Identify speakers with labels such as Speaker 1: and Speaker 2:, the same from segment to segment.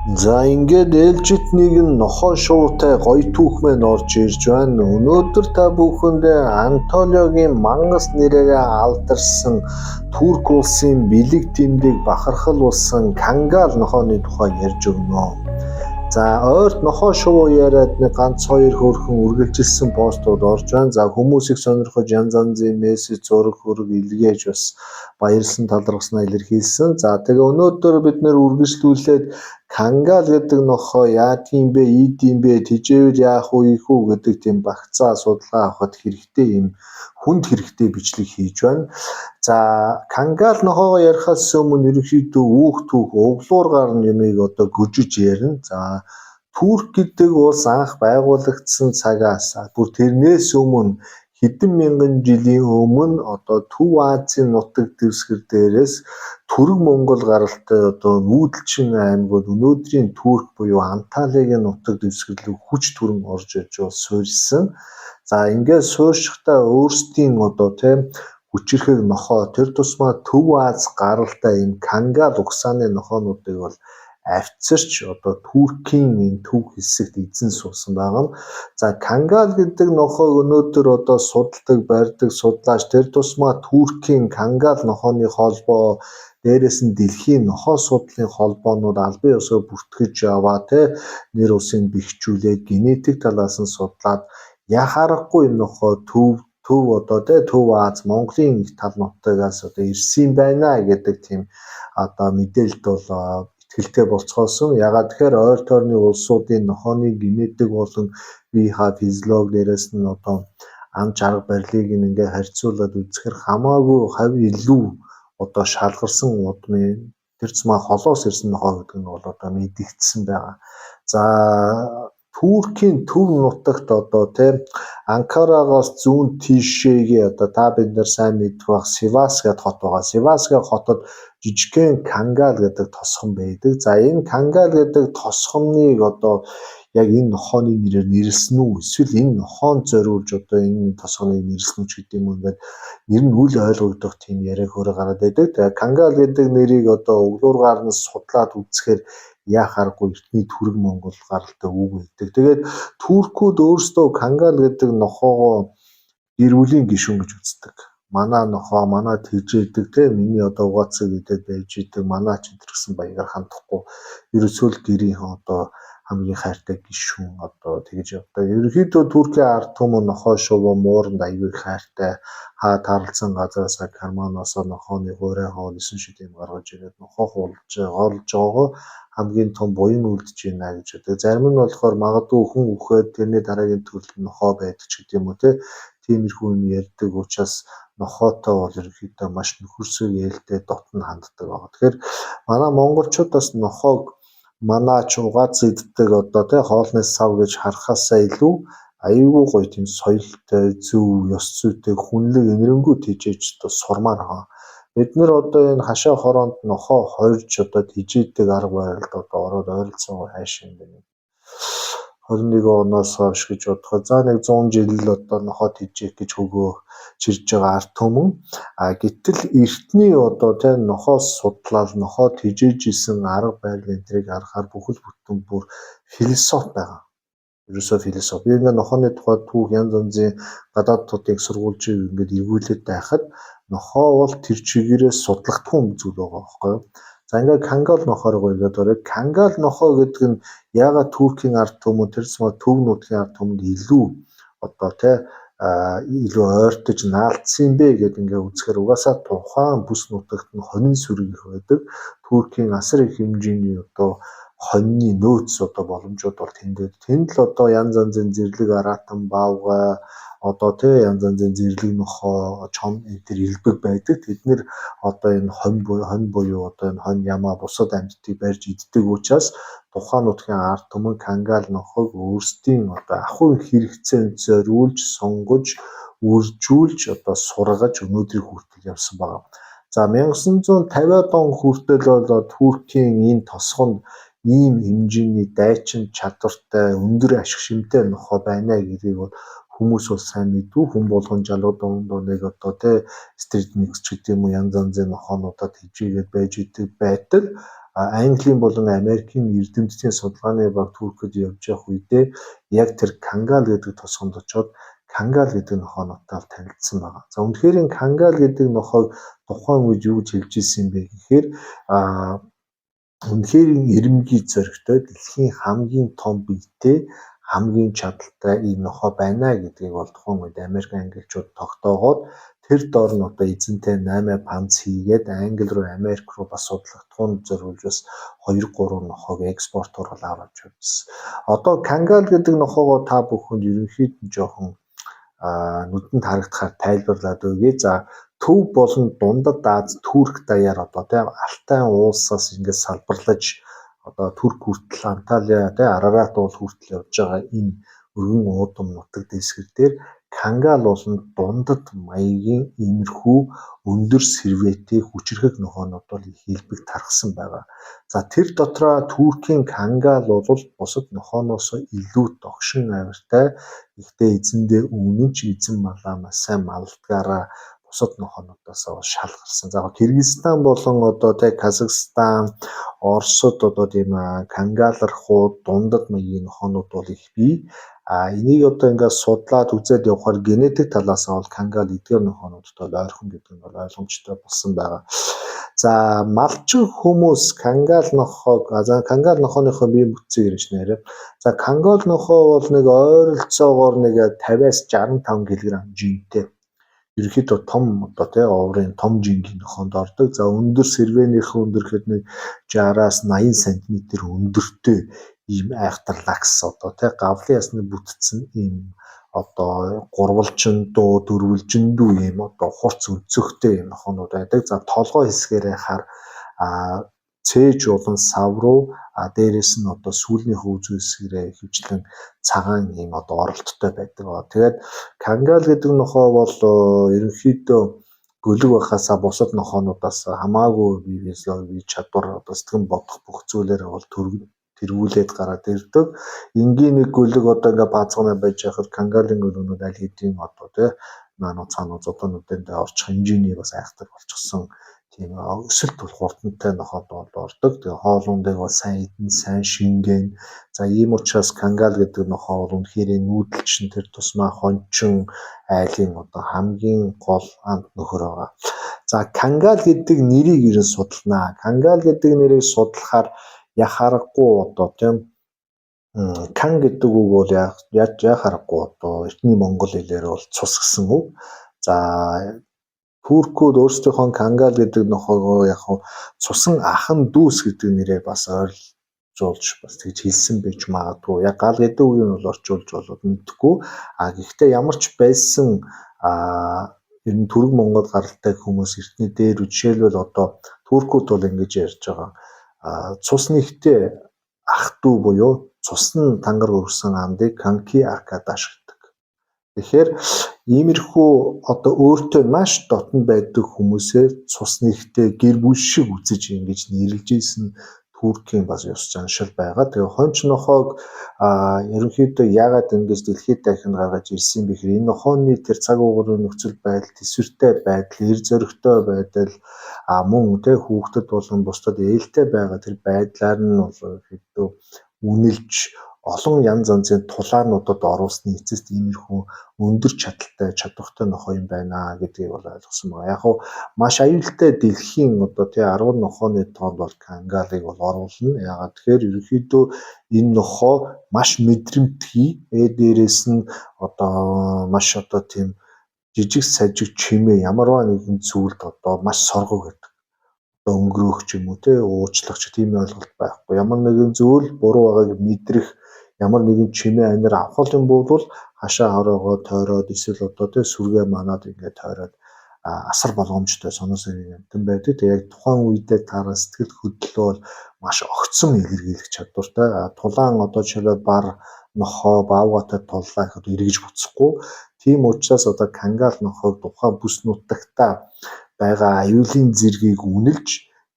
Speaker 1: За ингээд ээлжит нэгэн нохой шувуутай гоё түүх маань орж ирж байна. Өнөөдөр та бүхэндээ Антолиогийн мангас нэрээрээ алдарсан Турк улсын бэлэг тэмдэг бахархал болсон Кангал нохооны тухай ярьж өгнө. За ойрт нохой шувуу яриад нэг ганц хоёр хөөрхөн үргэлжилсэн постууд орж байна. За хүмүүсийг сонирхож янз янзын мессеж зураг хөрөг илгээж бас баярлсан талархснаа илэрхийлсэн. За тэгээ өнөөдөр бид нэр үргэлжлүүлээд Кангал гэдэг нохой яа тийм бэ, ийм бэ, тижээвэл яах вэ, ийх үү гэдэг тийм багцаа судалгаа авахд хэрэгтэй юм хүнд хэрэгтэй бичлэг хийж байна. За Кангал нохоогоо ярихаас өмнө ерөнхийдөө үүх түүх углуур гарна юмыг одоо гүжиж ярина. За Турк гэдэг улс анх байгуулагдсан цагаас бүр тэрнээс өмнө хэдэн мянган жилийн өмнө одоо Төв Азийн нутаг дэвсгэр дээрээс Түрэг Монгол гаралтай одоо нүүдэлчин аймагуд өнөөдрийн Турк буюу Анталиагийн нутаг дэвсгэрлэг хүч түрэн орж ирж суурьсан. За ингээд суурьшихтаа өөрсдийн одоо тийм хүчирхэг нохой тэр тусмаа Төв Аз гаралтай энэ Кангал угсааны нохоонуудыг бол авчирч одоо Туркийн энэ төв хэсэгт эзэн суусан байгаа. За Кангал гэдэг нохойг өнөөдөр одоо судалдаг, барьдаг судлаач тэр тусмаа Туркийн Кангал нохооны холбоо дээрээс нь дэлхийн нохой судлалын холбоонууд албан ёсоор бүртгэж яваа нэр усыг бэхжүүлээд генетик талаас нь судлаад яхаарахгүй нохой төв одоо Төв Аз Монголын тал нутагаас одоо ирсэн байна гэдэг тийм одоо мэдээлэлд бол итгэлтэй болцгоосон. Ягаад тэгэхээр ойр тойрны улсуудын нохооны генетик болон бие хаа физиологи дээрээс нь одоо ам чарга барилыг ингээ харьцуулаад үзэхээр хамаагүй хавь илүү одоо шалгарсан удмын тэр цэцмаа холоос ирсэн нохой гэдэг нь бол одоо мэдэгдсэн байгаа. За Туркийн төв нутагт одоо тийм Анкарагаас зүүн тийшээгээ одоо та бид нар сайн мэдэх бах Сивас гэдэг хот байгаа. Сивас гэдэг хотод жижигхэн Кангал гэдэг тосгон байдаг. За энэ Кангал гэдэг тосгоныг одоо яг энэ нохооны нэрээр нэрлсэн үү? Эсвэл энэ нохоонд зориулж одоо энэ тосгоныг нэрлсэн үү гэдэг юм ингээд нэр нь үл ойлгогдох тийм яриа хөрөг гараад байдаг. Тэгээ Кангал гэдэг нэрийг одоо углуургаар нь судлаад үзэхээр яхааргүй эртний Түрэг Монгол гаралтай үг байдаг. Тэгээд туркууд өөрсдөө Кангал гэдэг нохоогоо гэр бүлийн гишүүн гэж үздэг. Манай нохоо манай тэгжээдэг тийм миний одоо угаацыг идээд байж идэг манай ч гэсэн баягаар хандахгүй ерөөсөө л гэрийн одоо хамгийн хайртай гишүүн одоо тэгж явдаг. Ерөнхийдөө Туркийн ард түмэн нохой шувуу мууранд аягүй хайртай хаа тарлцсан газараас карманоос нохооны хуурай хоол 9 шид юм гаргаж ирээд нохой хулж голж байгаа хамгийн том буян үлдэж байна гэж үүдэг. Зарим нь болохоор магадгүй хүн үхээд тэрний дараагийн төрөлд нохой байдаг ч гэдэм үү тиймэрхүү юм ярьдаг учраас нохойтой бол ерөнхийдөө маш нөхөрсөг ээлтэй дотн ханддаг байгаа. Тэгэхээр манай монголчууд бас нохойг манаач угац иддэг одоо хоолны сав гэж харахаасаа илүү аюулгүй гоё тийм соёлтой, зөв, ёс зүйтэй, хүнлэг, энэрэнгүй тижээж одоо сурмаар байгаа. Бид нэр одоо энэ хашаа хороонд нохой хорж одоо тижээдэг арга барилд одоо ороод ойролцоо хайшин юм байна. 21 оноос хойш гэж бодоход за нэг 100 жил одоо нохой тижээх гэж хөгөө чирж байгаа ард түмэн. Гэтэл эртний одоо нохоос судлаад нохой тижээж исэн арга барил энтрийг харахаар бүхэл бүтэн бүр философи байгаа. Ерөөсөө философи. Би ингээд нохооны тухай түүх янз янзын гадаад тодыг сургуульчийг ингээд эргүүлээд байхад нохой бол тэр чигээрээ судлагдах юм зүйл байгаа байхгүй юу? За ингээд Кангал нохойроо ингээд орой. Кангал нохой гэдэг нь яагаад Туркийн ард түмэн тэр цэцмаа төв нутгийн ард түмэнд илүү одоо илүү ойртож наалдсан бэ гэдэг ингээд үзэхээр угаасаа тухайн бүс нутагт нь хонин сүрэг их байдаг. Туркийн асар их хэмжээний одоо хоньны нөөц одоо боломжууд бол тэнд л одоо янз янзын зэрлэг аратан баавгай одоо янз янзын зэрлэг нохой чом энэ элбэг байдаг. Тэд нэр одоо энэ хонь буюу одоо энэ хонь ямаа бусад амьтдыг барьж иддэг учраас тухайн нутгийн ард түмэн Кангал нохойг өөрсдийн одоо ахуйн хэрэгцээнд зориулж сонгож үржүүлж одоо сургаж өнөөдрийг хүртэл явсан байна. За 1950-аад он хүртэл бол Туркийн энэ тосгонд ийм хэмжээний дайчин чадвартай өндөр ашиг шимтэй нохой байна гэдгийг бол хүмүүс бол сайн мэдв. Хүн болгон жалууд нэг одоо стрит микс ч гэдэг юм уу янз янзын нохоонуудад хижээгээд байж идэг байтал Английн болон Америкийн эрдэмтдийн судалгааны баг Туркид явж явах үедээ яг тэр Кангал гэдэг тосгонд очоод Кангал гэдэг нохоонотой танилцсан байгаа. За үнэхээр Кангал гэдэг нохойг тухайн үед юу гэж хэлж ирсэн бэ гэхээр үнэхээр эрэмгий зоригтой дэлхийн хамгийн том биетэй хамгийн чадaltaй энэ нохой байна гэдгийг бол тухайн үед Америк англичууд тогтоогоод тэр доор нь одоо эзэнтэй 8 панц хийгээд Англи руу Америк руу бас судлагдахунд зориулж бас 2-3 нохойг экспорторол аваад явсан. Одоо Кангал гэдэг нохойгоо та бүхэнд ерөнхийд нь жоохон нүдэнд харагдахаар тайлбарлаад өгье. За төв болон дундад Аз Турк даяар одоо тийм Алтай уулсаас ингээд салбарлаж одоо Турк хүртэл Анталия тийм Арарат уул хүртэл явж байгаа энэ өргөн уудам нутаг дэсгэр дээр Кангал болон дундад маягийн иймэрхүү өндөр сервэтий хүчрхэг нохоонууд бол их хэлбэг тархсан байгаа. За тэр дотроо Туркийн Кангал бол бусад нохооноос илүү догшин авиртай ихтэй эзэндээ өмнө ч эзэн малаа маш сайн малдгаараа бусад нохоонуудаас шалгарсан. За Кыргызстан болон одоо тэ Казахстан, Оросд одоо тийм кангалархууд дундад маягийн нохоонууд бол их бий. Энийг одоо ингээд судлаад үзээд явахаар генетик талаас нь бол Кангал эдгээр нохоонуудтай бол ойрхон гэдэг нь бол ойлгомжтой болсон байгаа. За малчин хүмүүс Кангал нохойг Кангал нохооныхоо бие бүтцийг ярьж нэрээ. За Кангал нохой бол нэг ойролцоогоор нэг 50-аас 65 кг жинтэй. Ерөнхийдөө том одоо тий оврын том жингийн нохоонд ордог. За өндөр сервэнийхэн өндөр гэхэд нэг 60-аас 80 см өндөртэй ийм айхтар лакс одоо тий гавлын ясны бүтцэн ийм одоо гурвалжиндуу дөрвөлжиндүү ийм одоо хурц өнцөгтэй ийм нохоонууд байдаг. За толгой хэсгээрээ хар цээж болон сав руу дээрээс нь одоо сүүлний хөвз хэсгэрээ хөвчлэн цагаан ийм одоо оролттой байдаг. Тэгээд Кангал гэдэг нохой бол ерөнхийдөө гөлөг байхаасаа бусад нохоонуудаас хамаагүй бие чадвар одоо сэтгэн бодох бүх зүйлээрээ бол тэргүүлээд гараад ирдэг. Энгийн нэг гөлөг одоо ингээ баазгана байж байхад Кангалын гөлгөнүүд аль хэдийн одоо тий наануу цаануу зодонуудтай орчих хэмжээний бас айхтар болчихсон. Тийм өсөлт бол хурдтай нохоод бол ордог. Тэгээ хоолундыг бол сайн идэн, сайн шингэн. За ийм учраас Кангал гэдэг нохоо бол үнэхээр нүүдэлчин тэр тусмаа хончин айлын одоо хамгийн гол анд нөхөр байгаа. За Кангал гэдэг нэрийг ерэн судалнаа. Кангал гэдэг нэрийг судлахаар яхарахгүй одоо тийм Кан гэдэг үг бол яаж яхарахгүй одоо эртний монгол хэлээр бол цус гэсэн үг. За Туркууд өөрсдийнхөө Кангал гэдэг нохойгоо яг цусан ахан дүүс гэдэг нэрээр бас ойрлуулж бас тэгж хэлсэн байж магадгүй. Яг гал гэдэг үгийг бол орчуулж болоод мэдэхгүй. Гэхдээ ямар ч байсан ер нь Түрэг Монгол гаралтай хүмүүс эртний дээр жишээлбэл одоо Туркууд бол ингэж ярьж байгаа. Цус нэгтэй ах дүү буюу цусны тангар өргсөн андыг Канки Аркадаш гэдэг. Тэгэхээр иймэрхүү одоо өөртөө маш дотн байдаг хүмүүсээ цус нэгтэй гэр бүл шиг үзэж ингэж нэрлэж ийсэн Туркийн бас ёс заншил байгаа. Тэгээ хонч нохойг ерөнхийдөө яагаад ингэж дэлхийд дахинд гаргаж ирсэн бэ гэхээр энэ нохооны тэр цаг уурын нөхцөл байдал, төсвөртэй байдал, эр зоригтой байдал мөн тэ хүүхдэд болон бусдад ээлтэй байгаа тэр байдлаар нь бол ерөнхийдөө үнэлж олон янз янзын тулаануудад оруулсны эцэст иймэрхүү өндөр чадвартай нохой юм байна гэдгийг бол ойлгосон байна. Яг нь маш аюултай дэлхийн одоо тий 10 нохооны тоонд бол Кангалыг бол оруулна. Яагаад тэгэхээр ерөнхийдөө энэ нохоо маш мэдрэмтгий, дээрээс нь одоо маш одоо тийм жижиг сажиг чимээ ямарваа нэгэн зүйлд одоо маш сорго гэдэг. Одоо өнгөрөөх ч юм уу тий уучлах ч тийм ойлголт байхгүй. Ямар нэгэн зүйл буруу байгааг мэдрэх ямар нэгэн чимээ анир авах юм бол хашаа хороогоо тойроод эсвэл одоо тий сүргээ манаад ингээд тойроод асар болгоомжтой соносоо юмтан байдаг. Тэгээ яг тухайн үедээ таараа сэтгэл хөдлөлөө бол маш огцом илэрхийлэх чадвартай. Тулаан одоо жишээлбэл бар нохоо баавгатай туллаа гэхэд эргэж буцахгүй. Тийм учраас одоо Кангал нохойг тухайн бүс нутагтаа байгаа аюулын зэргийг үнэлж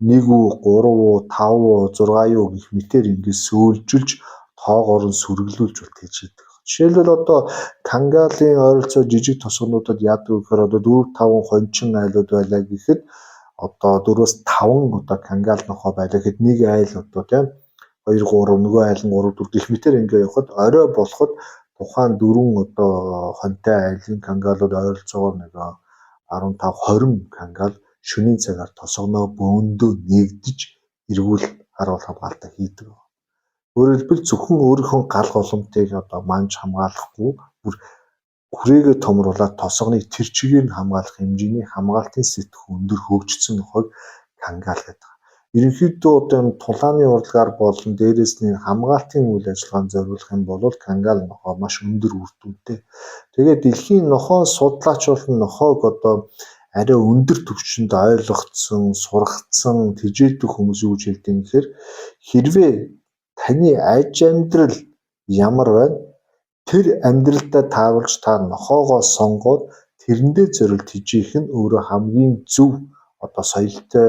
Speaker 1: 1 уу 3 уу 5 уу 6 уу гэх мэтээр ингээд сөөлжилж тоогоор нь сүргэлүүлж бол тэгж хийдэг. Жишээлбэл одоо Кангалын ойролцоо жижиг тосгонуудад яадаг гэхээр одоо 4-5 хончин айлууд байлаа гэхэд одоо 4-5 одоо кангал нохой байлаа гэхэд нэг айл одоо тийм 2 3 нөгөө айл нь 3 4 гэх мэтээр ингээ явахад орой болоход тухайн 4 одоо хонтой айлын кангалууд ойролцоогоор нэг 15 20 кангал шөнийн цагаар тосгоноо бөөндөө нэгдэж эргүүл харуул хамгаалалтаа хийдэг. Өөрөөр хэлбэл зөвхөн өөрийнхөө гал голомтыг одоо манж хамгаалахгүй бүр хүрээгээ томруулаад тосгоныг тэр чигээр нь хамгаалах хэмжээний хамгаалтын сэтгх өндөр хөгжсөн нохойг кангал гэдэг. Ерөнхийдөө одоо тулааны урлагаар болон дээрээс нь хамгаалтын үйл ажиллагаанд зориулах юм бол кангал нохой маш өндөр үр дүнтэй. Тэгээд дэлхийн нохой судлаач болон нохойг одоо арай өндөр түвшинд ойлгогдсон, сургацсан, тэжээлдэх хүмүүс юу гэж хэлдэг юм гэхээр хэрвээ таны аж амьдрал ямар байна? Тэр амьдралдаа тааруулж та нохоогоо сонгоод тэрэндээ зориулт хийх нь өөрөө хамгийн зөв одоо соёлтой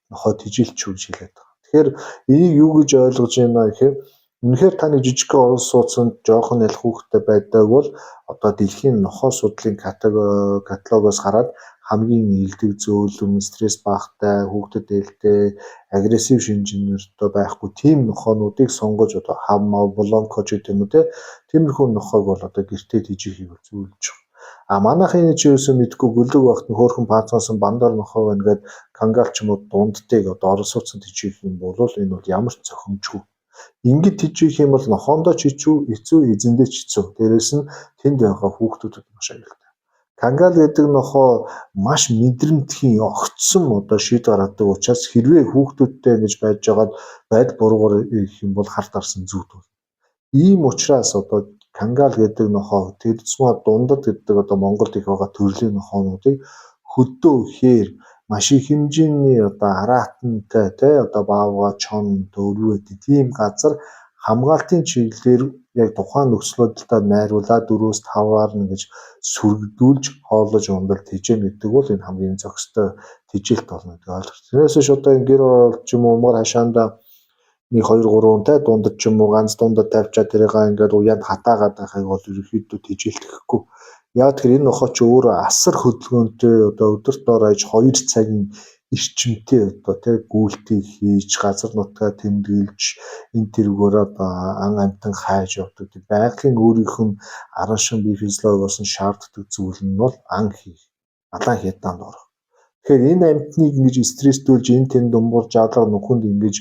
Speaker 1: нохой тэжээлч гэж хэлээд байгаа. Тэгэхээр энийг юу гэж ойлгож байна гэхээр үнэхээр таны жижигхэн орон сууцнд жоохон ялах хүүхдтэй байдаг бол одоо дэлхийн нохой судлалын каталогоос хараад хамгийн илдэг зөөлөн, стресс багтай, хүүхдэд ээлтэй, агрессив шинжнэртэй байхгүй тийм нохойнуудыг сонгож одоо хам блонкоч гэдэг юм уу тиймэрхүү нохойг бол одоо гэртээ тэжээхийг зөвлөж байгаа. Манайхын энэ ч юусэн мэдгүй гөлөг багт нөхөрхөн паацсан бандар нохой байна гэд кангал ч юм уу дундтыг одоо орон сууцнд тэжээх юм бол энэ бол ямар ч зохимжгүй. Ингээд тэжээх юм бол нохоондоо ч хэцүү, эзэндээ ч хэцүү. Дээрээс нь тэнд байгаа хүүхдүүдэд маш аюултай. Кангал гэдэг нохой маш мэдрэмтгий огцсон одоо шийд гаргадаг учраас хэрвээ хүүхдүүдтэй ингэж байж байгаад байдал буруугаар ирэх юм бол харт арсан зүуд бол. Ийм учраас одоо кангал гэдэг нохой тэрцмаа дундад гэдэг одоо Монголд их байгаа төрлийн нохойнуудыг хөдөө хээр маш их хэмжээний одоо аратантай тий одоо баавга чон төвлөрөө тийм газар хамгаалтын чиглэлээр яг тухайн нөхцөл байдалтай найруулаад 4-5-аар ингэж сүргдүүлж хооллож ундал тэжээн гэдэг бол энэ хамгийн зохистой тэжээлт болно гэдэг ойлголт. Тэрнээс ш одоо гэр оролт ч юм уу умгар хашаанда 1 2 3 тай дундад ч юм уу ганц дундад тавьчаад тэрийг ингээд уяад хатаагаад байхыг бол ерөөхдөө тэжээлтэхгүй. Яг тэр энэ нохой ч өөрөө асар хөдөлгөөнтэй одоо өдөрт дор аж 2 цагийн эрчимтэй одоо тий гүйлтийг хийж газар нутгаа тэмдэглэж энэ тэргээр одоо ан амтан хайж явдаг. Байгалийн өөрийнх нь аран шин бие физиологиос нь шаарддаг зүйл нь бол ан хийх, алаан хятаанд орох. Тэгэхээр энэ амтныг ингэж стресстүүлж энэ тэнд думбуурж алга нүхэнд ингэж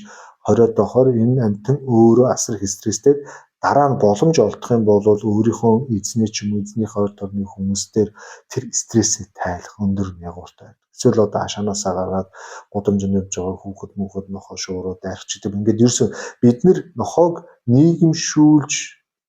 Speaker 1: хориод байхаар энэ амтан өөрөө асар их стресстэй дараа нь боломж олдох юм бол өөрийнхөө эзнээ ч юм уу эзнийхээ ойр толны хүмүүстээр тэр стрессээ тайлах өндөр ягууртай. Эсвэл одоо хашаанаасаа гаргаад гудамжинд явж байгаа хүүхэд нохой шууруу дайрч гэдэг. Ингээд ерөөсөө бид нэр нохойг нийгэмшүүлж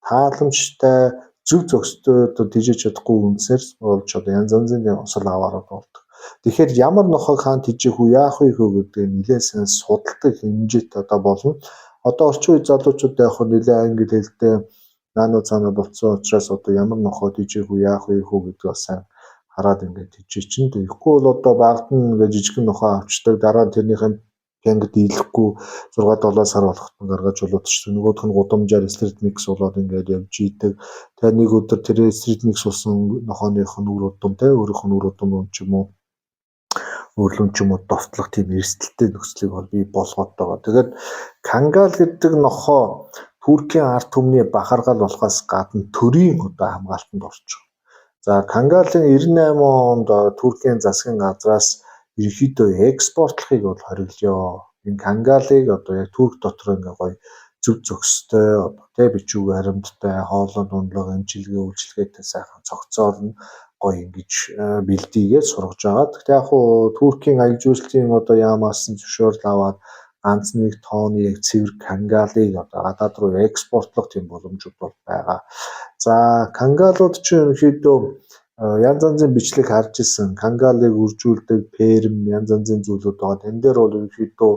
Speaker 1: тааламжтай зөв зохистой одоо тэжээж чадахгүй үнсээр болж одоо янз янзын осол аваарууд болдог. Тэгэхээр ямар нохойг хаан тэжээх үү яах вэ гэдэг нэлээд сайн судалдаг хэмжээт одоо болно. Одоо орчин үед залуучууд яг хөө нэлээд англи хэлтэй наано цаана болцсон учраас одоо ямар нохой тэжээх үү яах вэ гэдгийг сайн хараад ингээд тийч чинь тэгэхгүй бол одоо багт нь ингээд жижигхэн нохой авчдаг дараа нь тэрнийхэн ангид дийлэхгүй 6-7 сар болоход гаргаж болоодч нөгөөх нь гудамжаар стрит микс болоод ингээд явж идэг. Тэгээ нэг өдөр тэр стрит микс болсон нохойных нь үр удам те өөрийнх нь үр удам ч юм уу өөрлөн ч юм уу довтлох тийм эрсдэлтэй нөхцөлийг бол бий болгоод байгаа. Тэгээд кангал гэдэг нохой Туркийн ард түмний бахаргал болохоос гадна төрийн одоо хамгаалтанд орж байгаа. За кангалын 98 онд Туркийн засгийн газраас ерөнхийдөө экспортлохыг бол хориглоё. Энэ кангалыг одоо яг Турк дотор ингээ гоё зөв зохистой одоо тий бичиг харимттай хоолой дундлага эмчилгээ үйлчилгээтэй сайхан цогцоолно гоё ингэж бэлдээгээд сургаж байгаа. Гэхдээ яг хуу Туркийн аяг зүйлсийн одоо яамаас нь зөвшөөрөл аваад ганц нэг тооны яг цэвэр кангалыг одоо гадаад руу экспортлох тийм боломжууд бол байгаа. За кангалууд ч ерөнхийдөө янз янзын бичлэг харж исэн. Кангалыг үржүүлдэг ферм янз янзын зүйлүүд байгаа. Тэн дээр бол ерөнхийдөө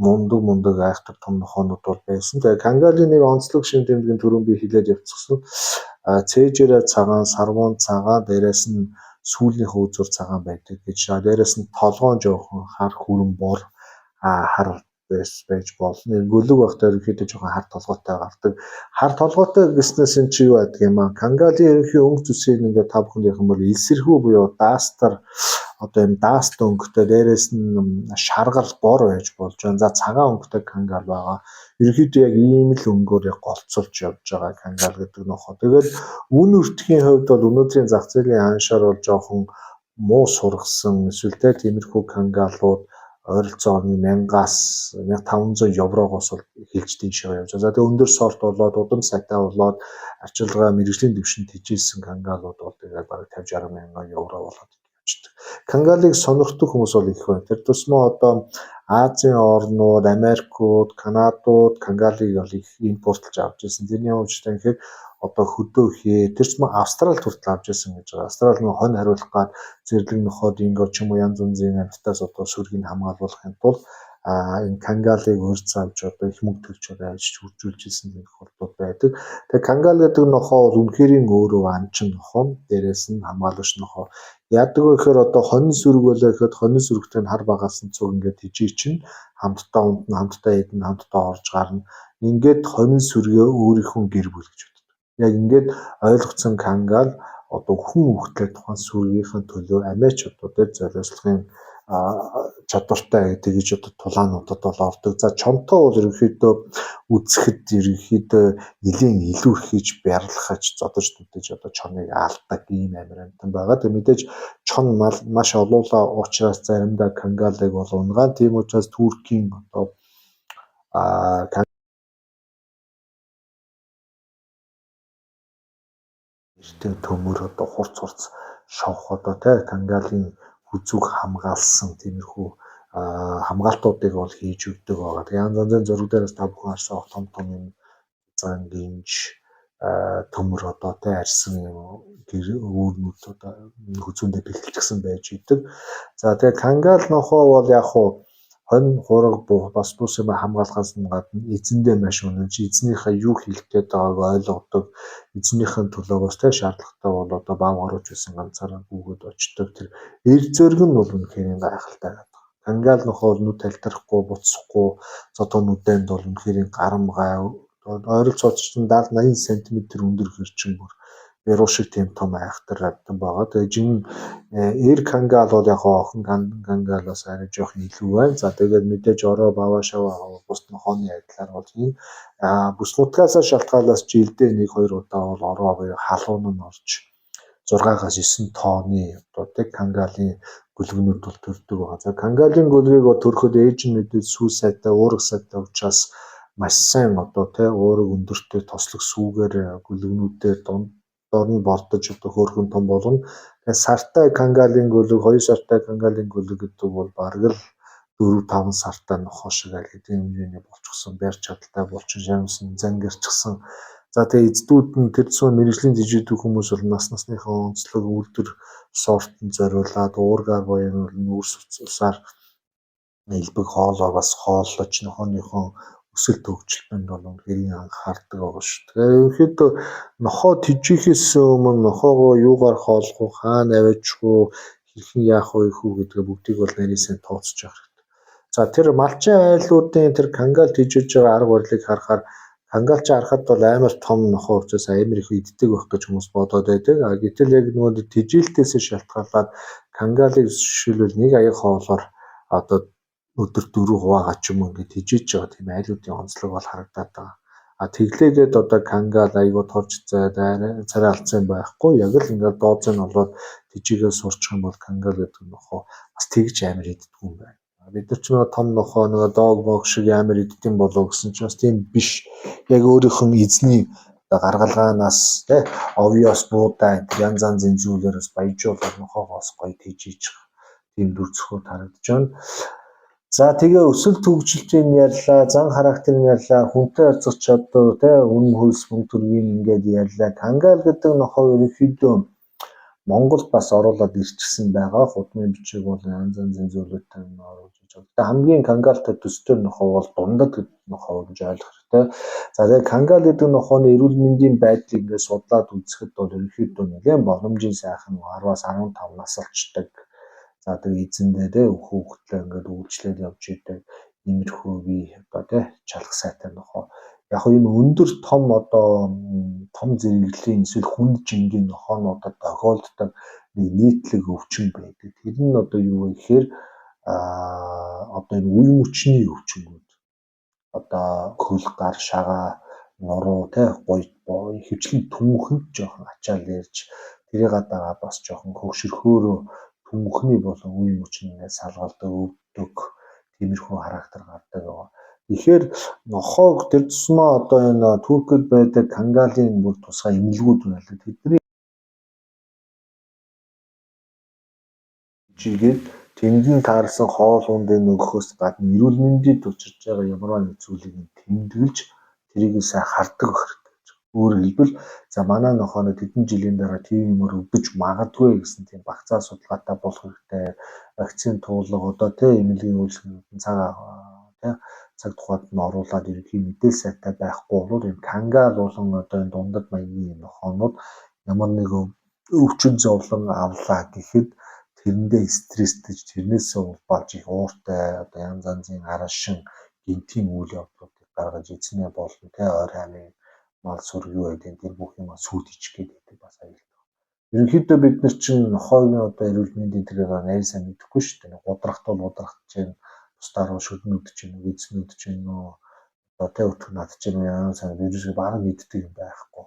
Speaker 1: мундаг айхтар том нохойнууд бол байсан. Тэгээ кангалын нэг онцлог шин тэмдгийн түрүүн би хэлээд явчихсан. Цээжээрээ цагаан, сарвон цагаан, дээрээс нь сүүлнийхээ үзүүр цагаан байдаг гэж. Дээрээс нь толгоон жоохон хар хүрэн бор хар байж болно. Гөлөг багтаа ерөнхийдөө жоохон хар толгойтой гардаг. Хар толгойтой гэснээс энэ чи юу байдаг юм аа? Кангалын ерөнхий өнгө зүсийг ингээд та бүхэнд ярих юм бол элсэрхүү буюу дастар одоо юм даст өнгөтэй дээрээс нь шаргал бор байж болж байна. За цагаан өнгөтэй кангал байгаа. Ерөнхийдөө яг ийм л өнгөөр яг голцолж явж байгаа кангал гэдэг нөхөө. Тэгээд үн өртгийн хувьд бол өнөөдрийн зах зээлийн ханшаар бол жоохон муу сургасан эсвэл тиймэрхүү кангалууд ойролцоо оны 1000-аас 1500 еврогоос бол эхэлж тийшээ явж байгаа. За тэгээ өндөр сорт болоод удам сайтай болоод арчилгаа мэрэгжлийн түвшинд хижээсэн кангалууд бол тэгээд бараг 50-60 мянган евро болоод явждаг. Кангалыг сонирхдаг хүмүүс бол их байна. Тэр тусмаа одоо Азийн орнууд, Америкууд, Канадууд кангалыг бол их импортлж авч ирсэн. Тэрний учиртай гэхээр одоо хөдөө хээ тэр ч мөн Австралид хүртэл авч ирсэн гэж байгаа. Австрал нэг хонь хариулах гад зэрлэг нохоо динго ч юм уу янз бүрийн амьтдаас одоо сүргийг хамгаалуулахын тулд энэ кангалыг хөрц авч одоо их мөнгө төлж байгаа ажиж хуржуулж ирсэн гэх холбоо байдаг. Тэгээ кангал гэдэг нохоо бол үнэхээр өөрөө анчин нохоо, дээрээс нь хамгаалагч нохоо. Яадаг вэ гэхээр одоо хонин сүрэг болоо гэхэд хонин сүрэгтэй хар багаас нь цуг ингээд хижээ чинь хамтдаа ундна, хамтдаа эдэн, хамтдаа орж гарна. Ингээд хонин сүргээ өөрийнхөө гэр бүл гэж боддог. Яг ингээд ойлгоцсон кангал одоо хүн хөвгтлээ тухайн сүргийнхээ төлөө амиач одоо тэр зориулгын чадвартай тэгж одоо тулаануудад бол ордог. За чонтоо бол ерөнхийдөө үзэхэд ерөнхийдөө нэлийн илүү их хийж бярлахаж зодож нүдэж одоо чоныг алддаг ийм амир амтан байгаа. Тэг мэдээж чон маш олуулаа уучраас заримдаа кангалыг бол унгаан. Тийм учраас Туркийн одоо төмөр одоо хурц шавх одоо кангалын хүзүүг хамгаалсан тиймэрхүү хамгаалтуудыг бол хийж өгдөг байгаа. Тэгээ янз янзын зураг дээрээс та бүхэн харсан том юм зан гинж төмөр одоо арьсан үүрнүүд одоо хүзүүндээ бэлтгэсэн байж идэг. За тэгээ кангал нохоо бол яг хуу хонь хураг бас бус юм хамгаалахаас нь гадна эзэндээ маш үнэнч эзнийхээ юу хийх гээд байгааг ойлгодог. Эзнийхэн төлөө бас шаардлагатай бол одоо бав оруулж байсан ганцаараа бүгд очдог. Тэр эр зөрг нь бол үнэхээр гайхалтай байдаг. Кангал нохоо нүд талтарахгүй, буцахгүй, зодоо нүдэнд бол үнэхээр гарам гай ойролцоо 70-80 см өндөр хэрчим бүр яруу шиг тийм том айхтар амтан байгаа. Тэгээ жин эр кангал бол яг охин кангалаас арай жоох илүү байна. За тэгээд мэдээж ороо баваа шаваа бус нохооны адилаар бол энэ бүс нутгаас шалтгаалаас жилдээ 1-2 удаа бол ороо буюу халуун нь орж 6-аас 9 тонны одоо кангалын гөлгөнүүд бол төрдөг байгаа. За кангалын гөлгийг төрөхөд ээж нь мэдээж сүү сайтай, уурах сайтай учраас маш сайн одоо уураг өндөртэй тослог сүүгээр гөлгөнүүдээр дор нь бордож одоо хөөрхөн том болгоно. Тэгээ сартай кангалын гөлөг, 2 сартай кангалын гөлөг гэдэг бол бараг л 4-5 сартай нохоо шиг аль хэдийн хэмжээний болчихсон, барь чадaltaй болчихсон, шамсан, зангирчсан. За тэгээ эцдүүд нь тэр зүүн мэрэгжлийн жижигдүү хүмүүс бол насныхаа онцлог үйлдвэр софтнд зориулаад уургаар боёо нүүрс усаар элбэг хоолоор бас хооллож нохооныхон өсөлт хөгжилтөнд бол үнэхээр анхаардаг байгаа шүү. Тэгээ ерөнхийдөө нохоо тижихээс өмнө нохоогоо юугаар хооллох вэ, хаана аваачих вэ, хэрхэн яах вэ гэдгээ бүгдийг бол нарийн сайн тооцож явах хэрэгтэй. За тэр малчин айлуудын тэр кангал тижиж байгаа арга барилыг харахаар кангалч харахад бол амар том нохоо учраас амар их иддэг байх гэж хүмүүс бодоод байдаг. Гэтэл яг нөгөө тижилтээс шалтгаалаад кангалыг жишээлбэл нэг аяга хоолоор одоо өдөр 4 хуваагаа ч юм уу ингэж хижиж байгаа тийм айлуудын онцлог бол харагдаад байгаа. Тэглээгээд одоо кангал айгуу торж царай алдсан байхгүй. Яг л ингээд дооцоо нь болоод тижигээ сурчих юм бол кангал гэдэг нохоо бас тэгж амар иддэг юм байна. Бид нар ч нөгөө том нохоо нөгөө дог бог шиг амар иддэм болоо гэсэн чинь бас тийм биш. Яг өөрийнх нь эзний гаргалгаанаас овёс буудаа янз янзын зүйлээр бас баяжуулаад нохоогоос гоё тижиж тийм дүр зохиол харагдаж байна. За тэгээ өсөлт хөгжилтийн ярьлаа, зан характерын ярьлаа, хүнтэй харьцах чадвар, үнэн хөлс мөнгө төргийн ингээд ярьлаа. Кангал гэдэг нохоо ерөнхийдөө Монголд бас оруулаад ирчихсэн байгаа. Худмын бичиг бол янз янзын зүйлүүдтэй оруулж иж байгаа. Тэгээ хамгийн кангалтай төстэй нохоо бол дундад гэдэг нохоо гэж ойлгох хэрэгтэй. За тэгээ кангал гэдэг нохооны эрүүл мэндийн байдлыг ингээд судлаад үзэхэд бол ерөнхийдөө нэлээд боломжийн сайхан 10-аас 15 насалчдаг. За тэгээ эзэндээ хүүхдлээ ингээд үйлчлээд явж идэг иймэрхүү бие одоо чалах сайтай нохоо. Яг энэ өндөр том одоо том зэрэглэлийн эсвэл хүнд жингийн нохоонуудад тохиолддог нэг нийтлэг өвчин байдаг. Тэр нь одоо юу вэ гэхээр одоо энэ үе мөчний өвчнүүд. Одоо хөл гар шагаа нуруу гоё хөвчлэн түнхэнд жоохон ачаал ярьж тэрийг дагаад бас жоохон хөгшөрхөөрөө түнхний болон үе мөчнээс салгалдаг өвддөг тиймэрхүү характер гардаг байгаа. Тэгэхээр нохоог тэр тусмаа одоо энэ Туркид байдаг кангалын бүр тусгай эмнэлгүүд байлаа. Тэдний жигээд тэмдэн таарсан хоол ундын нөгөхөөс гадна эрүүл мэндэд учирч байгаа ямар нэг зүйлийг тэмдэглэж тэрийг сайн хардаг хэрэгтэй гэж. Өөрөөр хэлбэл за манай нохооно хэдэн жилийн дараа тийм юмор өвдөж магадгүй гэсэн тийм багцаа судалгаатай болох хэрэгтэй. Вакцин туулга одоо эмнэлгийн үйлчилгээнд цаг тухайд нь оруулаад ерөнхий мэдээлэл сайтай байхгүй бол энэ кангал болон одоо энэ дундад маягийн нохоонууд ямар нэгэн өвчин зовлон авлаа гэхэд тэрэндээ стресстэй тэрнээсээ улбаалж их ууртай одоо янз янзын арашин гинтийн үйл явдлуудыг гаргаж эзнээ болно ойр хаймын мал сүр юу гэдэг тэр бүх юм сүйдэж гэдэг бас аюултай. Ерөнхийдөө бид нар чинь нохоогийн одоо эрүүл мэндийн тэрийг найр сайн мэдэхгүй шүү дээ. Гудрахт бол удрахт чинь тусдаа руу шүднүүд чинь эзнүүд чинь одоо өтгөн над чинь яа сайн вирусыг бараг мэддэг юм байхгүй.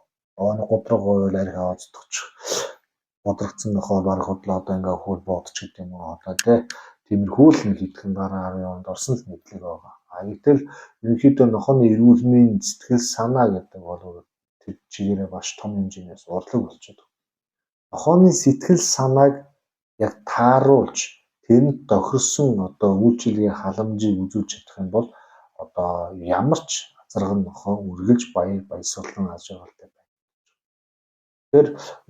Speaker 1: Оны гудраг гоёл арх аваад зүтгэж бодрогдсон нохоо барах худлаа одоо ингээ хөл боодч гэдэг юм уу одоо тиймэрхүү л нэг хэдхэн дараа 10 онд орсон л мэдлэг байгаа. Гэтэл ерөнхийдөө нохооны эрүүл мэнд сэтгэл санаа гэдэг бол тэр чигээрээ маш том хэмжээс урлаг болчиход байна. Нохооны сэтгэл санааг яг тааруулж тэнд тохирсон одоо үйлчилгээ халамжийг үзүүлж чадах юм бол одоо ямар ч азарган нохоо үргэлж баясгалан аж аргалтай байна. Тэр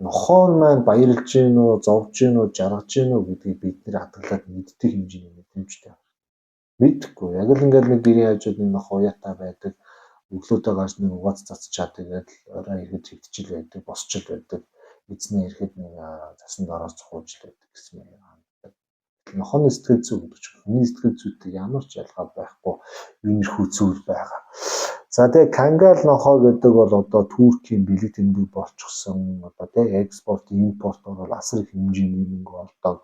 Speaker 1: нохоо маань баярлж гин үү, зовж гин үү, жаргаж гин үү гэдгийг бид нэр хадгалаад мэддэг хэмжээний мэдрэмжтэй байна. Мэдхгүй. Яг л ингээд нэг гэрийн хажууд нэг нохоо уяатай байдаг. Өглөөдөө гарч нэг угац цацчаад тэгээд орой ирэхэд хөвтчил байдаг, босчил байдаг. Эзнээ ирэхэд нэг засан дороос цохууж байдаг гэсэн юм. Нохооны сэтгэл зүй гэдэг чинь хүний сэтгэл зүйтэй ямар ч ялгаа байхгүй иймэрхүү зүйл байгаа. За тэгээ кангал нохоо гэдэг бол одоо Туркийн бэлэг тэмдэг болчихсон одоо экспорт импорт бол асар их хэмжээний мөнгө олдог.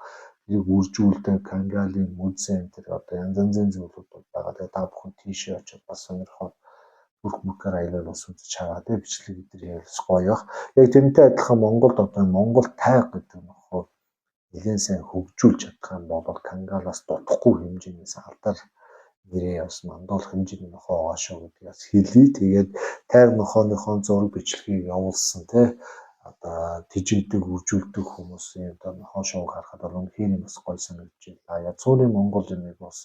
Speaker 1: Тэрийг үржүүлдэг кангалын музей тэр одоо янз янзын зүйлүүд байгаа. Тэгээ та бүхэн тийшээ очиж бас сонирхоод Турк мөнгөөр аялал бас үзэж хараа тэгээ бичлэг эдгээр ярилц гоё. Яг тэрнтэй адилхан Монголд одоо Монгол тайг гэдэг нохоо нэгэн сайн хөгжүүлж чадах юм бол кангалаас дутхгүй хэмжээний алдар нэрээ бас мандуулах хэмжээний нохоо байгаа шүү гэдгийг бас хэлье. Тэгээд тайг нохооныхон зураг бичлэгийг явуулсан одоо тижээдэг үржүүлдэг хүмүүсийн одоо нохоо шоуг харахад бол үнэхээр бас гоё санагдаж байна. Язгуурын Монгол юмыг бас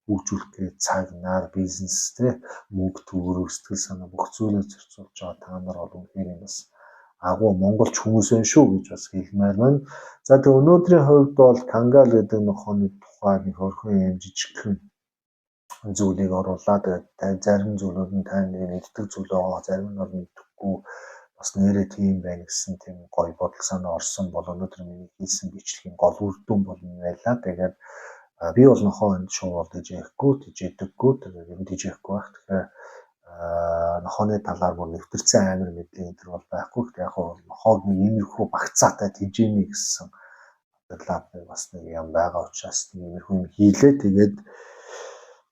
Speaker 1: хөгжүүлэхээ цаг нар бизнес мөнгө төгрөг сэтгэл санаа бүх зүйлээ зарцуулж байгаа та нар бол үнэхээр бас агуу монголч хүмүүс байна шүү гэж бас хэлмээр байна. За тэг өнөөдрийн хувьд бол кангал гэдэг нохооны тухай нэг хөрхөн юм жижигхэн зүйлийг оруулаад зарим зүйлүүд нь тань мэддэг зүйл байгаа, зарим нь бол мэдэхгүй бас нэрээ тийм байна гэсэн тийм гоё бодол санаа орсон бол өнөөдөр миний хийсэн бичлэгийн гол үр дүн бол энэ байлаа. Тэгээд би бол нохоонд шууд болж тижээдэггүй тэгээд юм тижээхгүй байх. Тэгэхээр нохооны талаар бүр нэвтэрсэн амар мэдээ энэ бол байхгүй. Яг нь нохоог нэг иймэрхүү багцаатай тижээний гэсэн бодлоо бас нэг юм байгаа учраас иймэрхүү юм хийлээ. Тэгээд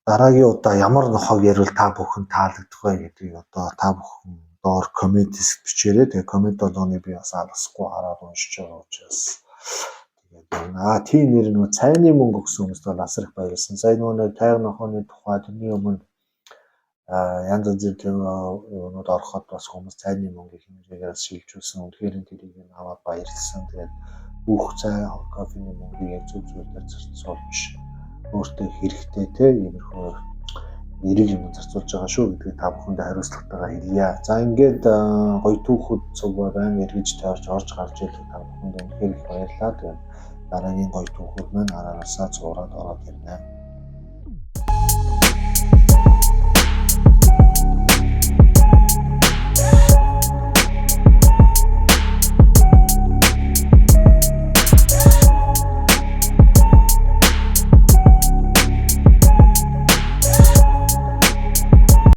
Speaker 1: дараагийн удаа ямар нохоог ярил та бүхэн таалагдах вэ гэдгийг одоо та бүхэн доор коммент бичээрэй. Тэгээ коммент болгоны би бас алгасгүй хараад уншиж байгаа учраас тэгээд тийм нэр нөгөө цайны мөнгө өгсөн хүмүүст бол асар их баярлсан. Сая нөгөө тайг нохооны тухай тэрний өмнө янз янзын юмуд ороход бас хүмүүс цайны мөнгөийг хэмжээгээр шилжүүлсэн. Үнэхээр тэрийг аваад баярлсан. Тэгээд бүх цай кофений мөнгөийг яг зөв зүйлээр зарцуулж өөртөө хэрэгтэй иймэрхүү нэрийг юм зарцуулж байгаа шүү гэдгийг та бүхэндээ хариуцлагатайгаар хэлье. За ингээд гоё түүхүүд цуг байна эргэж тойрч орж гарч ирлээ та бүхэнд үнэхээр их баярлалаа. Тэгээд дараагийн гоё түүхүүд маань араасаа зураад ороод ирнэ.